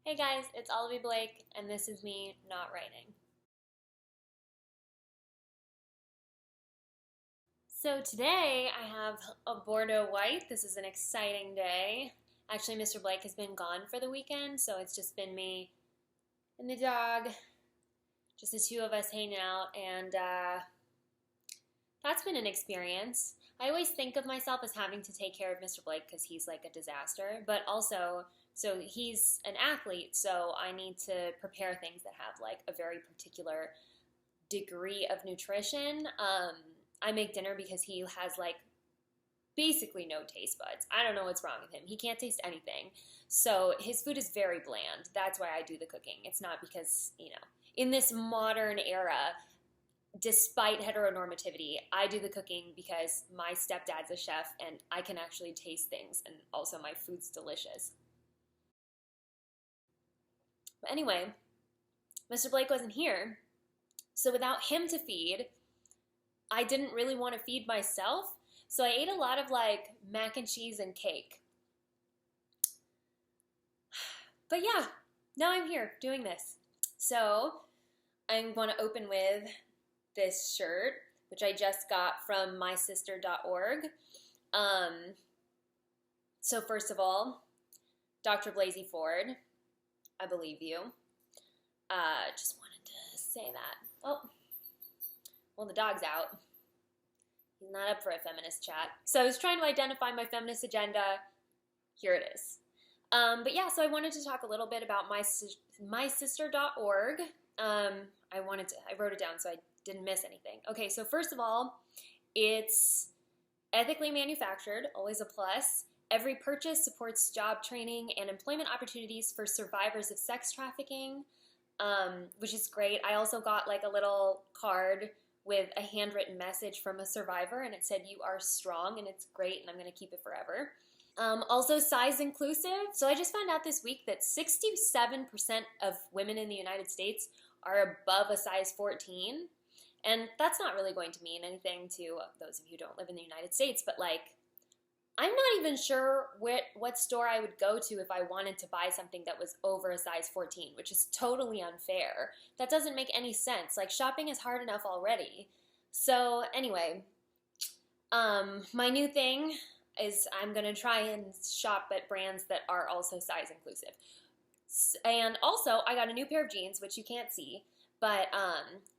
Hey guys, it's Olivie Blake, and this is me not writing. So today I have a Bordeaux White. This is an exciting day. Actually, Mr. Blake has been gone for the weekend, so it's just been me and the dog, just the two of us hanging out, and that's been an experience. I always think of myself as having to take care of Mr. Blake because he's like a disaster, but also, so he's an athlete, so I need to prepare things that have like a very particular degree of nutrition. I make dinner because he has like basically no taste buds. I don't know what's wrong with him. He can't taste anything. So his food is very bland. That's why I do the cooking. It's not because, in this modern era, despite heteronormativity, I do the cooking because my stepdad's a chef and I can actually taste things, and also my food's delicious. But anyway, Mr. Blake wasn't here, so without him to feed, I didn't really want to feed myself, so I ate a lot of like mac and cheese and cake. But yeah, now I'm here doing this. So I'm going to open with this shirt, which I just got from mysister.org. So first of all, Dr. Blasey Ford, I believe you. Just wanted to say that. Oh, well, the dog's out. He's not up for a feminist chat. So I was trying to identify my feminist agenda. Here it is. But yeah, so I wanted to talk a little bit about mysister.org. I wrote it down so I didn't miss anything. Okay, so first of all, it's ethically manufactured, always a plus. Every purchase supports job training and employment opportunities for survivors of sex trafficking, which is great. I also got like a little card with a handwritten message from a survivor, and it said, "You are strong," and it's great, and I'm going to keep it forever. Also, size inclusive. So I just found out this week that 67% of women in the United States are above a size 14. And that's not really going to mean anything to those of you who don't live in the United States, but like, I'm not even sure what store I would go to if I wanted to buy something that was over a size 14, which is totally unfair. That doesn't make any sense. Like, shopping is hard enough already. So anyway, my new thing is I'm going to try and shop at brands that are also size inclusive. And also, I got a new pair of jeans, which you can't see, but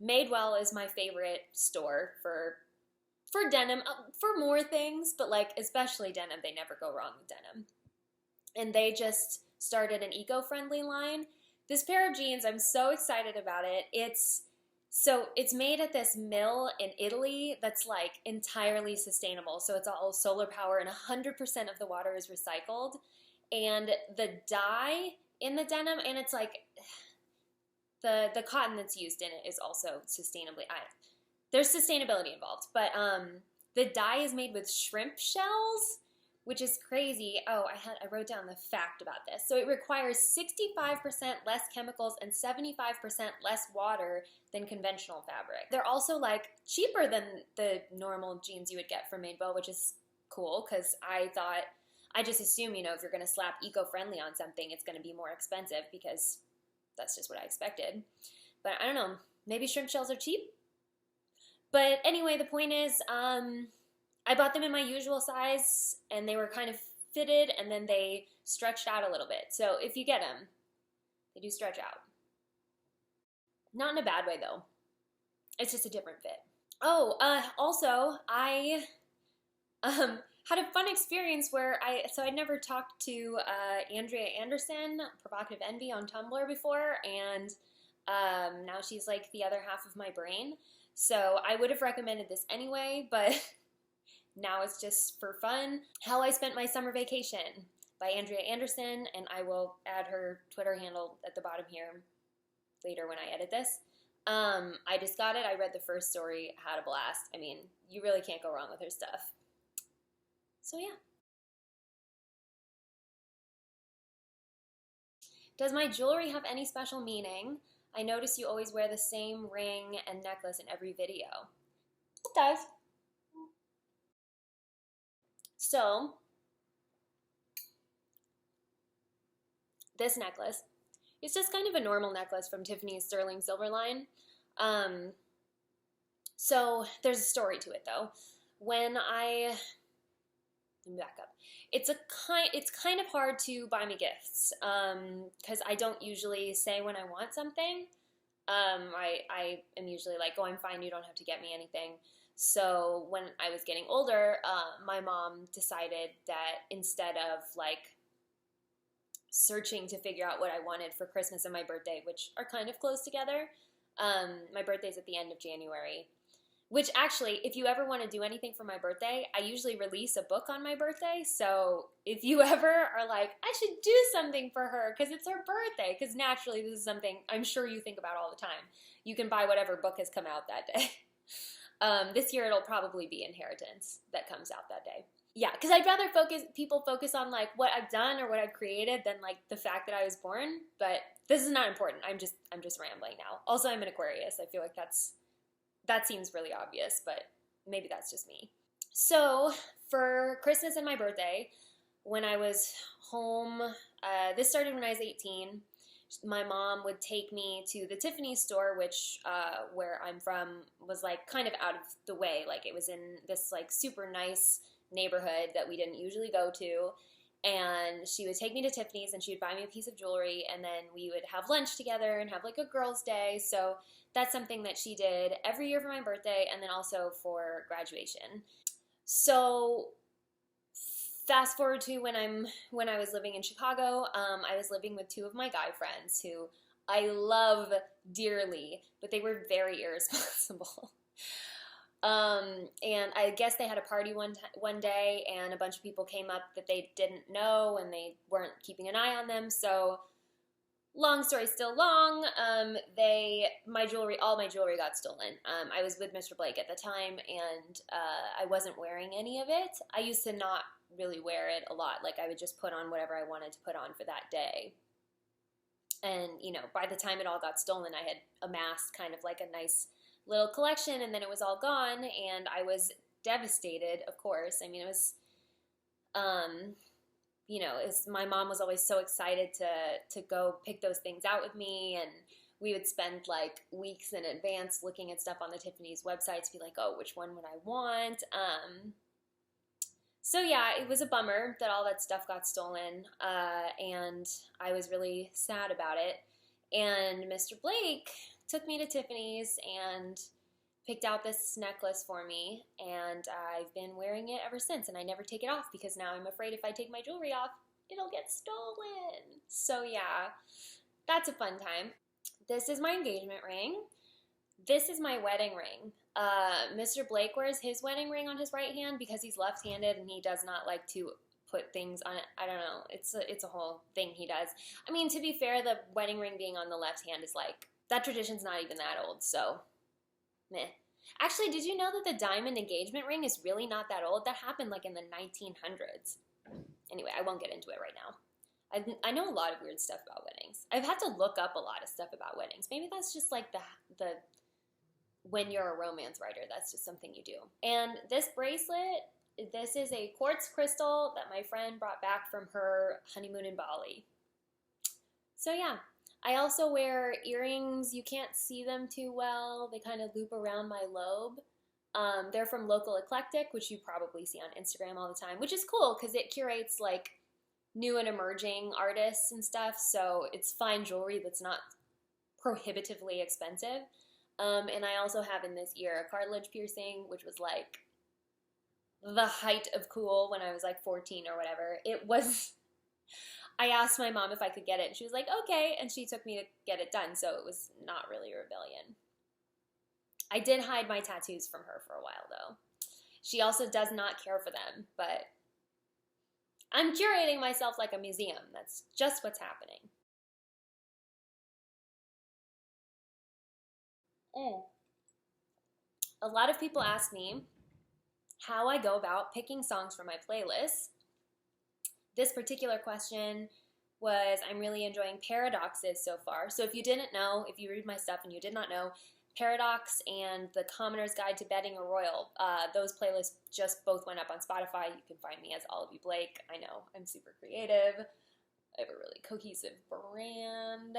Madewell is my favorite store for denim, for more things, but like especially denim. They never go wrong with denim. And they just started an eco-friendly line. This pair of jeans, I'm so excited about it. It's made at this mill in Italy that's like entirely sustainable. So it's all solar power, and 100% of the water is recycled. And the dye in the denim, and it's like the cotton that's used in it is also sustainably, there's sustainability involved, but the dye is made with shrimp shells, which is crazy. Oh, I wrote down the fact about this. So it requires 65% less chemicals and 75% less water than conventional fabric. They're also like cheaper than the normal jeans you would get from Madewell, which is cool because I just assume, if you're going to slap eco-friendly on something, it's going to be more expensive because that's just what I expected. But I don't know, maybe shrimp shells are cheap? But anyway, the point is, I bought them in my usual size, and they were kind of fitted, and then they stretched out a little bit. So if you get them, they do stretch out. Not in a bad way, though. It's just a different fit. Oh, also, I had a fun experience where I'd never talked to Andrea Anderson, Provocative Envy, on Tumblr before, and now she's like the other half of my brain. So I would have recommended this anyway, but now it's just for fun. How I Spent My Summer Vacation by Andrea Anderson, and I will add her Twitter handle at the bottom here later when I edit this. I just got it. I read the first story, had a blast. I mean, you really can't go wrong with her stuff. So yeah. Does my jewelry have any special meaning? I notice you always wear the same ring and necklace in every video. It does. So, this necklace It's just kind of a normal necklace from Tiffany's Sterling Silver line. So there's a story to it though. Let me back up. It's kind of hard to buy me gifts because I don't usually say when I want something. I am usually like, oh, I'm fine, you don't have to get me anything. So when I was getting older, my mom decided that instead of like searching to figure out what I wanted for Christmas and my birthday, which are kind of close together, my birthday's at the end of January. Which actually, if you ever want to do anything for my birthday, I usually release a book on my birthday. So if you ever are like, I should do something for her because it's her birthday, because naturally this is something I'm sure you think about all the time. You can buy whatever book has come out that day. This year it'll probably be Inheritance that comes out that day. Yeah, because I'd rather people focus on like what I've done or what I've created than like the fact that I was born. But this is not important. I'm just rambling now. Also, I'm an Aquarius. I feel like that seems really obvious, but maybe that's just me. So for Christmas and my birthday, when I was home, this started when I was 18, my mom would take me to the Tiffany store, which where I'm from was like kind of out of the way. Like it was in this like super nice neighborhood that we didn't usually go to. And she would take me to Tiffany's and she would buy me a piece of jewelry and then we would have lunch together and have like a girls' day. So that's something that she did every year for my birthday and then also for graduation. So fast forward to when I was living in Chicago, I was living with two of my guy friends who I love dearly, but they were very irresponsible. And I guess they had a party one day and a bunch of people came up that they didn't know and they weren't keeping an eye on them. So long story still long, all my jewelry got stolen. I was with Mr. Blake at the time and I wasn't wearing any of it. I used to not really wear it a lot. Like I would just put on whatever I wanted to put on for that day. And, you know, by the time it all got stolen, I had amassed kind of like a nice little collection and then it was all gone and I was devastated, of course. I mean, it was, you know, my mom was always so excited to go pick those things out with me and we would spend like weeks in advance looking at stuff on the Tiffany's website to be like, oh, which one would I want? So yeah, it was a bummer that all that stuff got stolen and I was really sad about it. And Mr. Blake took me to Tiffany's and picked out this necklace for me, and I've been wearing it ever since, and I never take it off because now I'm afraid if I take my jewelry off, it'll get stolen. So yeah, that's a fun time. This is my engagement ring. This is my wedding ring. Mr. Blake wears his wedding ring on his right hand because he's left-handed and he does not like to put things on it. I don't know. It's a whole thing he does. I mean, to be fair, the wedding ring being on the left hand is like, that tradition's not even that old, so meh. Actually, did you know that the diamond engagement ring is really not that old? That happened like in the 1900s. Anyway, I won't get into it right now. I know a lot of weird stuff about weddings. I've had to look up a lot of stuff about weddings. Maybe that's just like the when you're a romance writer, that's just something you do. And this bracelet, this is a quartz crystal that my friend brought back from her honeymoon in Bali. So yeah. I also wear earrings. You can't see them too well. They kind of loop around my lobe. They're from Local Eclectic, which you probably see on Instagram all the time, which is cool because it curates like new and emerging artists and stuff. So it's fine jewelry that's not prohibitively expensive. And I also have in this ear a cartilage piercing, which was like the height of cool when I was like 14 or whatever. It was... I asked my mom if I could get it, and she was like, okay, and she took me to get it done, so it was not really a rebellion. I did hide my tattoos from her for a while, though. She also does not care for them, but I'm curating myself like a museum. That's just what's happening. A lot of people ask me how I go about picking songs for my playlist. This particular question was, I'm really enjoying Paradoxes so far. So if you didn't know, if you read my stuff and you did not know, Paradox and The Commoner's Guide to Betting a Royal, those playlists just both went up on Spotify. You can find me as Olivie Blake. I know, I'm super creative. I have a really cohesive brand.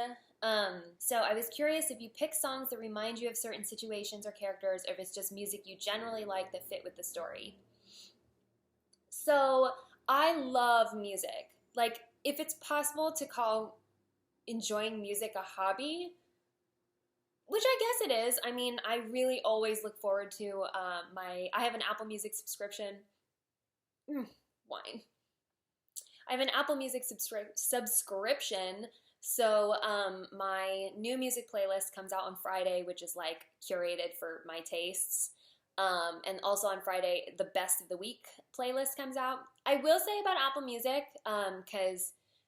So I was curious if you pick songs that remind you of certain situations or characters, or if it's just music you generally like that fit with the story. So I love music. Like, if it's possible to call enjoying music a hobby, which I guess it is. I mean, I really always look forward to I have an Apple Music subscription. Wine. I have an Apple Music subscription, so my new music playlist comes out on Friday, which is like curated for my tastes. And also on Friday, the best of the week playlist comes out. I will say about Apple Music,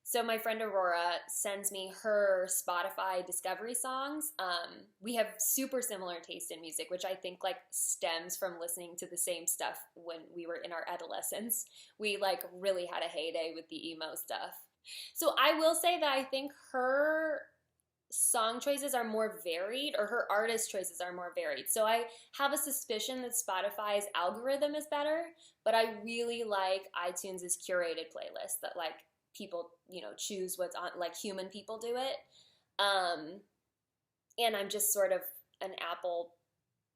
so my friend Aurora sends me her Spotify discovery songs. We have super similar taste in music, which I think like stems from listening to the same stuff when we were in our adolescence. We like really had a heyday with the emo stuff. So I will say that I think her song choices are more varied, or her artist choices are more varied. So I have a suspicion that Spotify's algorithm is better, but I really like iTunes' curated playlist that like people, choose what's on, like human people do it. And I'm just sort of an Apple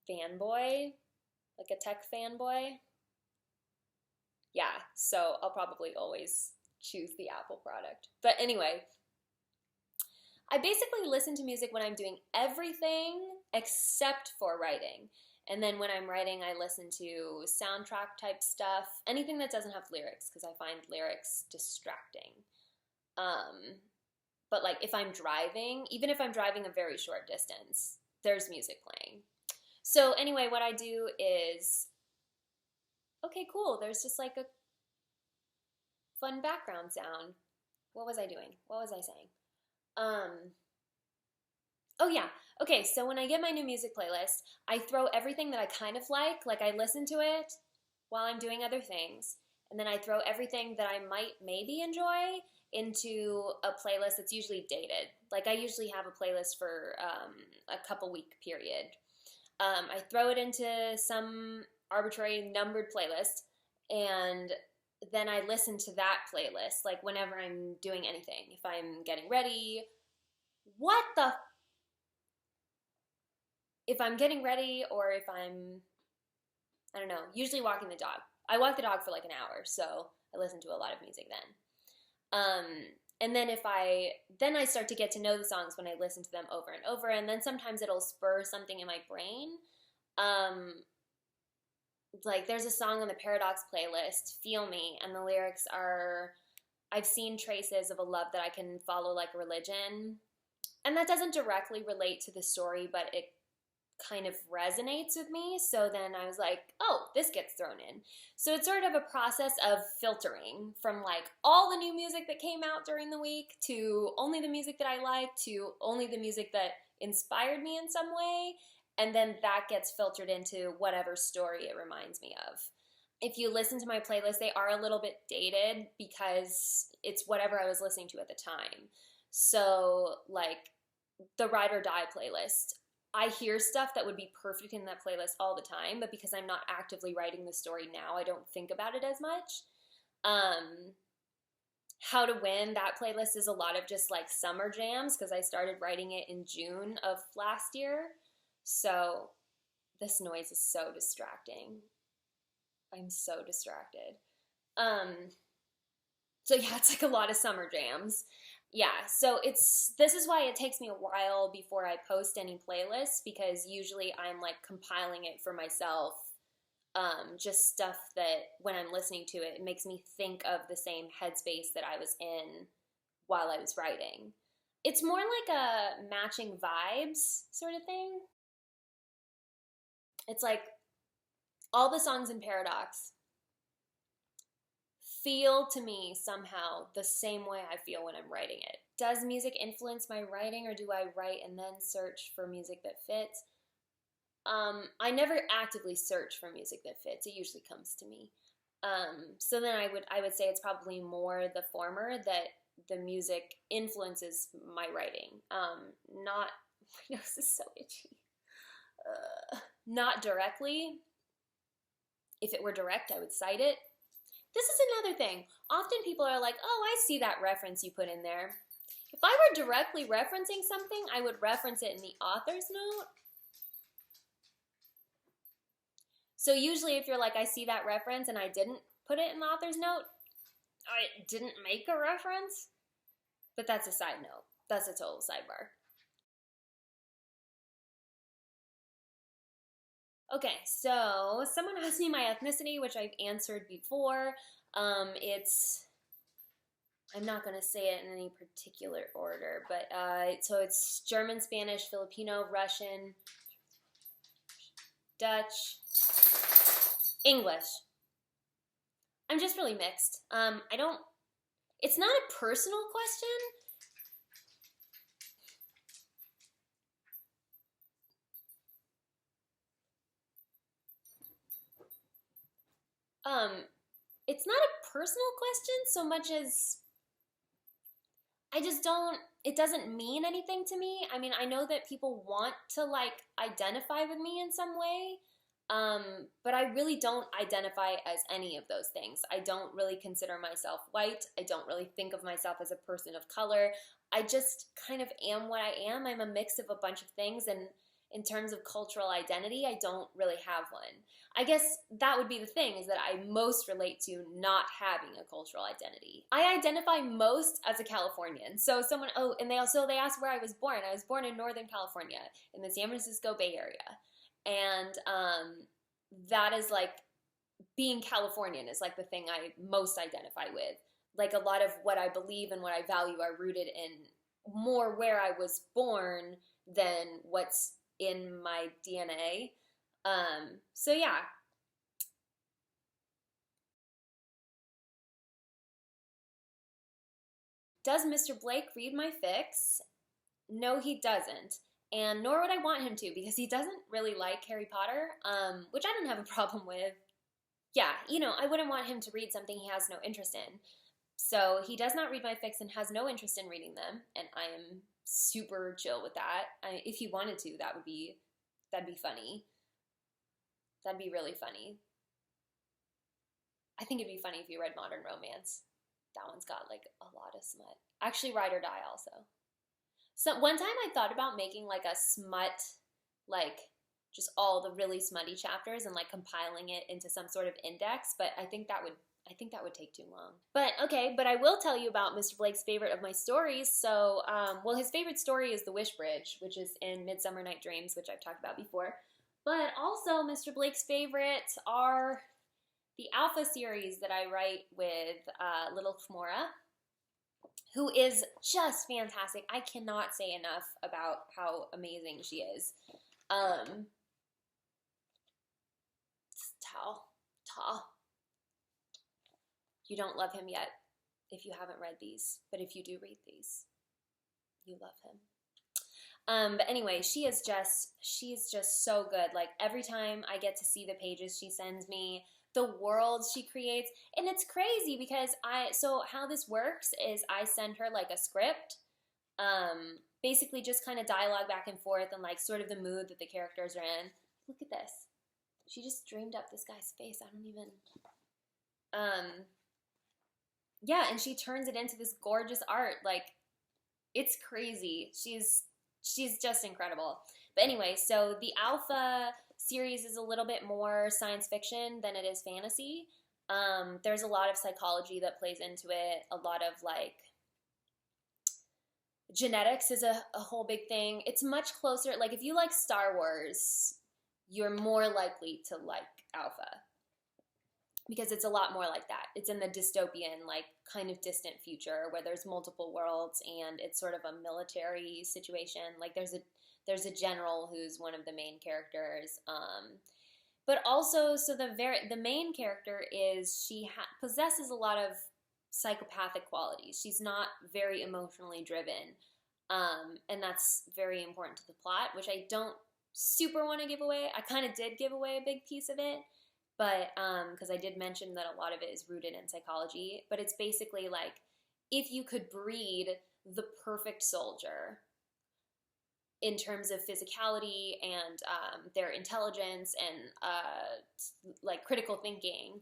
fanboy, like a tech fanboy. Yeah, so I'll probably always choose the Apple product. But anyway, I basically listen to music when I'm doing everything except for writing. And then when I'm writing, I listen to soundtrack type stuff, anything that doesn't have lyrics, because I find lyrics distracting. But like if I'm driving, even if I'm driving a very short distance, there's music playing. So anyway, what I do is, okay, cool, there's just like a fun background sound. What was I doing? What was I saying? Oh yeah, okay, so when I get my new music playlist, I throw everything that I kind of like I listen to it while I'm doing other things, and then I throw everything that I might maybe enjoy into a playlist that's usually dated. Like I usually have a playlist for a couple week period. I throw it into some arbitrary numbered playlist, and then I listen to that playlist, like whenever I'm doing anything. If I'm getting ready, if I'm getting ready, or if I'm, I don't know, usually walking the dog. I walk the dog for like an hour, so I listen to a lot of music then. And then then I start to get to know the songs when I listen to them over and over, and then sometimes it'll spur something in my brain. Like there's a song on the Paradox playlist, Feel Me, and the lyrics are, I've seen traces of a love that I can follow like religion. And that doesn't directly relate to the story, but it kind of resonates with me. So then I was like, oh, this gets thrown in. So it's sort of a process of filtering from like all the new music that came out during the week to only the music that I like to only the music that inspired me in some way. And then that gets filtered into whatever story it reminds me of. If you listen to my playlist, they are a little bit dated because it's whatever I was listening to at the time. So like the Ride or Die playlist, I hear stuff that would be perfect in that playlist all the time, but because I'm not actively writing the story now, I don't think about it as much. How to Win, that playlist is a lot of just like summer jams because I started writing it in June of last year. So this noise is so distracting. I'm so distracted. So yeah, it's like a lot of summer jams. Yeah, so this is why it takes me a while before I post any playlists, because usually I'm like compiling it for myself, just stuff that when I'm listening to it, it makes me think of the same headspace that I was in while I was writing. It's more like a matching vibes sort of thing. It's like all the songs in Paradox feel to me somehow the same way I feel when I'm writing it. Does music influence my writing, or do I write and then search for music that fits? I never actively search for music that fits. It usually comes to me. So then I would say it's probably more the former, that the music influences my writing. Not, my nose is so itchy. Not directly. If it were direct, I would cite it. This is another thing. Often people are like, oh, I see that reference you put in there. If I were directly referencing something, I would reference it in the author's note. So usually if you're like, I see that reference and I didn't put it in the author's note, I didn't make a reference. But that's a side note. That's a total sidebar. Okay, so someone asked me my ethnicity, which I've answered before. I'm not going to say it in any particular order, but so it's German, Spanish, Filipino, Russian, Dutch, English. I'm just really mixed. It's not a personal question. It's not a personal question so much as it doesn't mean anything to me. I mean, I know that people want to like identify with me in some way, but I really don't identify as any of those things. I don't really consider myself white. I don't really think of myself as a person of color. I just kind of am what I am. I'm a mix of a bunch of things, and in terms of cultural identity, I don't really have one. I guess that would be the thing, is that I most relate to not having a cultural identity. I identify most as a Californian. So they asked where I was born. I was born in Northern California, in the San Francisco Bay Area. And that is like, being Californian is like the thing I most identify with. Like a lot of what I believe and what I value are rooted in more where I was born than what's in my DNA. So yeah. Does Mr. Blake read my fics? No, he doesn't. And nor would I want him to, because he doesn't really like Harry Potter, which I don't have a problem with. Yeah, I wouldn't want him to read something he has no interest in. So he does not read my fics and has no interest in reading them, and I am super chill with that. If he wanted to, that'd be funny. That'd be really funny. I think it'd be funny if you read Modern Romance. That one's got like a lot of smut. Actually, Ride or Die also. So one time I thought about making like a smut, like just all the really smutty chapters and like compiling it into some sort of index, but I think that would take too long. But I will tell you about Mr. Blake's favorite of my stories. So, his favorite story is The Wish Bridge, which is in Midsummer Night Dreams, which I've talked about before. But also Mr. Blake's favorites are the Alpha series that I write with Little Khmora, who is just fantastic. I cannot say enough about how amazing she is. Ta. You don't love him yet if you haven't read these, but if you do read these, you love him. But anyway, she's just so good. Like every time I get to see the pages she sends me, the worlds she creates, and it's crazy because so how this works is I send her like a script, basically just kind of dialogue back and forth and like sort of the mood that the characters are in. Look at this. She just dreamed up this guy's face. I don't even, yeah, and she turns it into this gorgeous art. Like, it's crazy. She's just incredible. But anyway, so the Alpha series is a little bit more science fiction than it is fantasy. There's a lot of psychology that plays into it. A lot of like genetics is a whole big thing. It's much closer. Like if you like Star Wars, you're more likely to like Alpha, because it's a lot more like that. It's in the dystopian, like kind of distant future where there's multiple worlds and it's sort of a military situation. Like there's a general who's one of the main characters. But also, so the main character is, she possesses a lot of psychopathic qualities. She's not very emotionally driven. And that's very important to the plot, which I don't super want to give away. I kind of did give away a big piece of it, but because I did mention that a lot of it is rooted in psychology. But it's basically like, if you could breed the perfect soldier in terms of physicality and their intelligence and like critical thinking,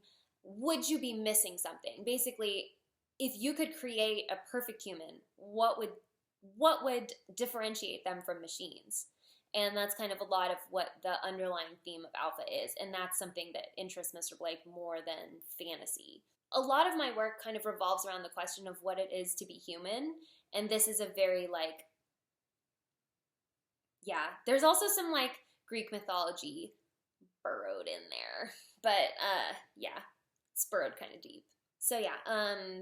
would you be missing something? Basically, if you could create a perfect human, what would differentiate them from machines? And that's kind of a lot of what the underlying theme of Alpha is, and that's something that interests Mr. Blake more than fantasy. A lot of my work kind of revolves around the question of what it is to be human, and this is a very, like, yeah, there's also some, like, Greek mythology burrowed in there, but yeah, it's burrowed kind of deep. So yeah,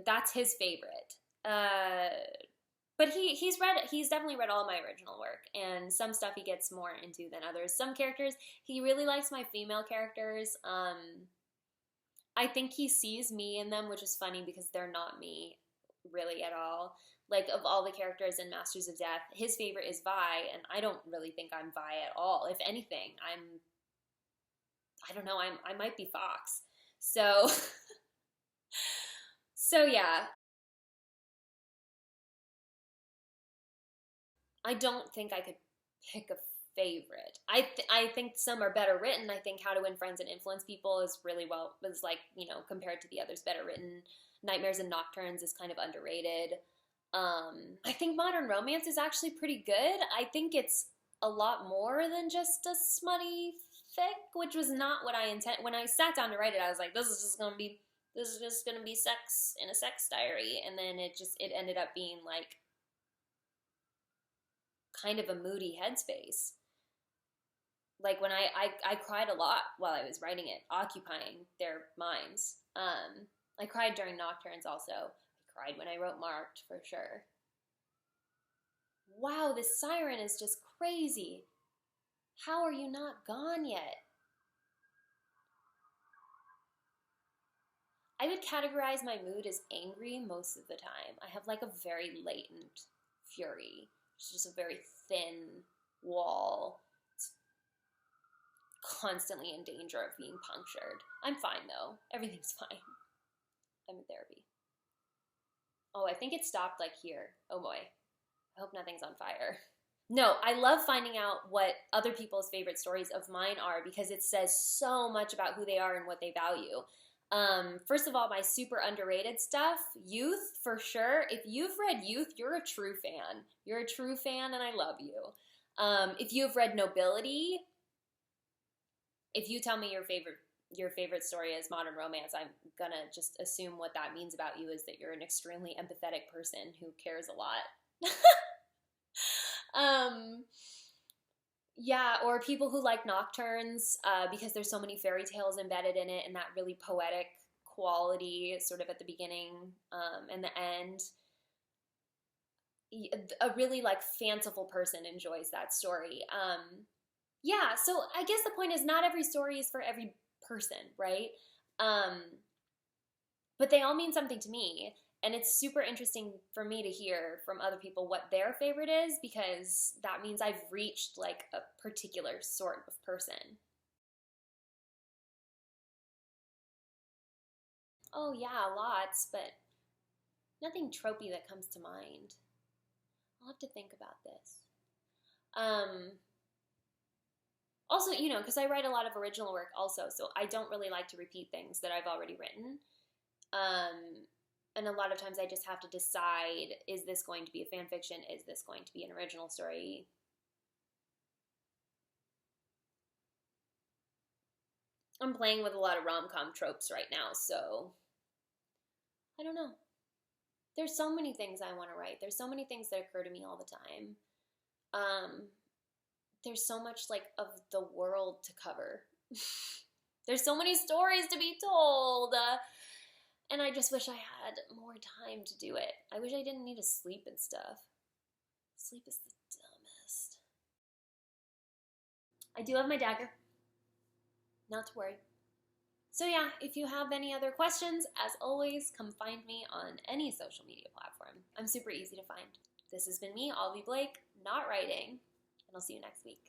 that's his favorite. But he's definitely read all my original work, and some stuff he gets more into than others. Some characters, he really likes my female characters. I think he sees me in them, which is funny because they're not me really at all. Like, of all the characters in Masters of Death, his favorite is Vi, and I don't really think I'm Vi at all. If anything, I don't know, I might be Fox. So, so yeah. I don't think I could pick a favorite. I think some are better written. I think How to Win Friends and Influence People is really like, you know, compared to the others, better written. Nightmares and Nocturnes is kind of underrated. I think Modern Romance is actually pretty good. I think it's a lot more than just a smutty fic, which was not what I intended. When I sat down to write it, I was like, this is just gonna be sex in a sex diary, and then it ended up being like kind of a moody headspace. Like, when I cried a lot while I was writing it, occupying their minds. I cried during Nocturnes also. I cried when I wrote Marked, for sure. Wow, this siren is just crazy. How are you not gone yet? I would categorize my mood as angry most of the time. I have like a very latent fury. It's just a very thin wall. It's constantly in danger of being punctured. I'm fine though. Everything's fine. I'm in therapy. Oh, I think it stopped like here. Oh boy. I hope nothing's on fire. No, I love finding out what other people's favorite stories of mine are because it says so much about who they are and what they value. First of all, my super underrated stuff, Youth, for sure. If you've read Youth, you're a true fan. You're a true fan, and I love you. If you've read Nobility, if you tell me your favorite story is Modern Romance, I'm gonna just assume what that means about you is that you're an extremely empathetic person who cares a lot. Yeah, or people who like Nocturnes, because there's so many fairy tales embedded in it and that really poetic quality sort of at the beginning and the end. A really like fanciful person enjoys that story. Yeah, so I guess the point is not every story is for every person, right? But they all mean something to me. And it's super interesting for me to hear from other people what their favorite is, because that means I've reached like a particular sort of person. Oh yeah, lots, but nothing tropey that comes to mind. I'll have to think about this. Also, you know, because I write a lot of original work also, so I don't really like to repeat things that I've already written. And a lot of times I just have to decide, is this going to be a fan fiction? Is this going to be an original story? I'm playing with a lot of rom-com tropes right now, so I don't know. There's so many things I want to write. There's so many things that occur to me all the time. There's so much like of the world to cover. There's so many stories to be told. And I just wish I had more time to do it. I wish I didn't need to sleep and stuff. Sleep is the dumbest. I do have my dagger. Not to worry. So yeah, if you have any other questions, as always, come find me on any social media platform. I'm super easy to find. This has been me, Olivie Blake, not writing, and I'll see you next week.